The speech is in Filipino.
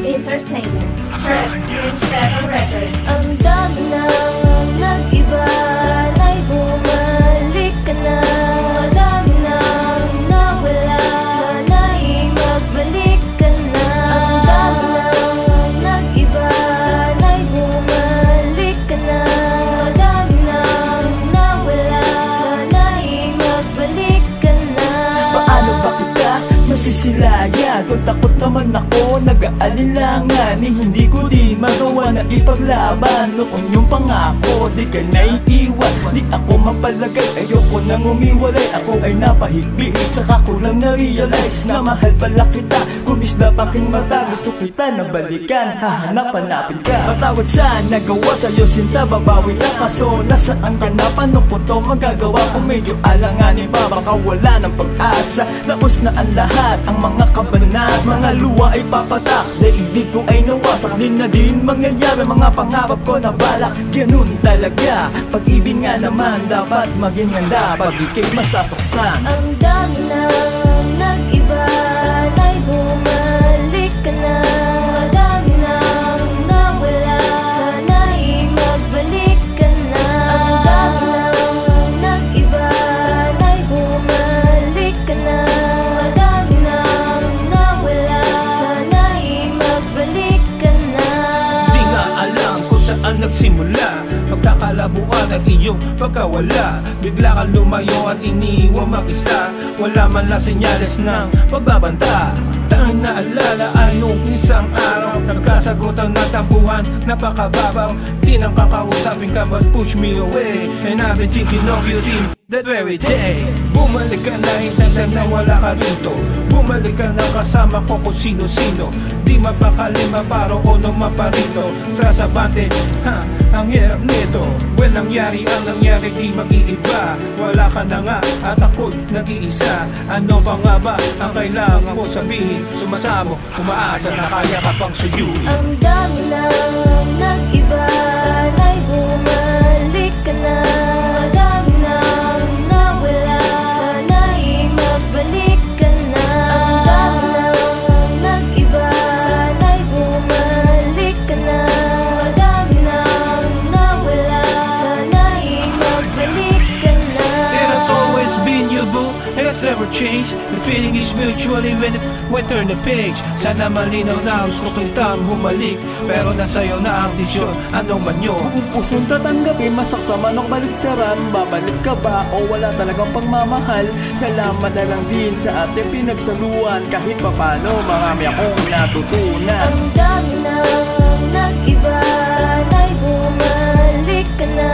Entertainment, Trap, Green Record. Ang dami nang nag-iba, sana'y bumalik ka na. Madami nang nawala, sana'y magbalik ka na. Ang dami nang nag-iba, sana'y bumalik ka na. Madami nang nawala, sana'y magbalik ka na. Paano ba kita masisilaya kung takot naman ako, nag-aalinlangan hindi ko din magawa na ipaglaban noon yung pangako, di ka naiiwan. Di ako mapalagay, ayoko nang umiwalay. Ako ay napahigbi, saka ko lang na-realize na mahal pala kita. Kumis na baking mata, gusto kita na balikan, hahanap-hanapin ka. Matawad sa nagawa sa'yo, sinta, babawi na. Kaso nasaan ka na, paano ko to magagawa? Kung medyo alanganin pa, baka wala ng pag-asa. Tapos na ang lahat, ang mga kabanat, mga luwa ay papatak. Daigdig ko ay nawasak, din na din mangyayari. Mga pangarap ko na balak, ganun talaga. Pag-ibig nga naman, dapat maging handa pag ika'y masasaktan. Ang dami nang nag-iba, sana'y bumalik ka na. Madami nang nawala, sana'y magbalik ka na. Ang dami nang nag-iba, sana'y bumalik ka na. Madami nang nawala, sana'y magbalik ka na. Di nga alam kung saan nagsimula pagkakalabuan at iyong pagkawala. Bigla kang lumayo at iniwan mag-isa, wala man lang senyales ng pagbabanta. Tanging naalala ay nung isang araw, nagkasagot ang natampuhan, napakababaw. Di nang kakausapin ka but push me away, and I've been thinking of you since that very day. Bumalik ka na, isang na wala ka rito. Bumalik ka na kasama ko kung sino-sino. Di mapakalima paro o nung maparito. Trasabante, ang hirap nito. Well, nangyari ang nangyari, di mag-iiba. Wala ka na nga at ako'y nag-iisa. Ano pa nga ba ang kailangan ko sabihin? Sumasamo, umaasa na kaya ka pang suyuin. Ang dami nang nag-iba, sana'y bumalik ka na. Madami nang nawala, sana'y magbalik ka na. Ang dami nang nag-iba, sana'y bumalik ka na. Madami nang nawala, sana'y magbalik ka na. It has always been you, boo. It has never changed. The feeling is mutual even if we turn the page. Sana malinaw na gusto kitang humalik, pero nasa'yo na ang desisyon, ano man yun. Kung pusong tatanggapin, masakta man o baliktaran, babalik ka ba o wala talagang pagmamahal? Salamat na lang din sa ating pinagsaluan, kahit papano marami akong natutunan. Ang dami nang nag-iba, sana'y bumalik ka na.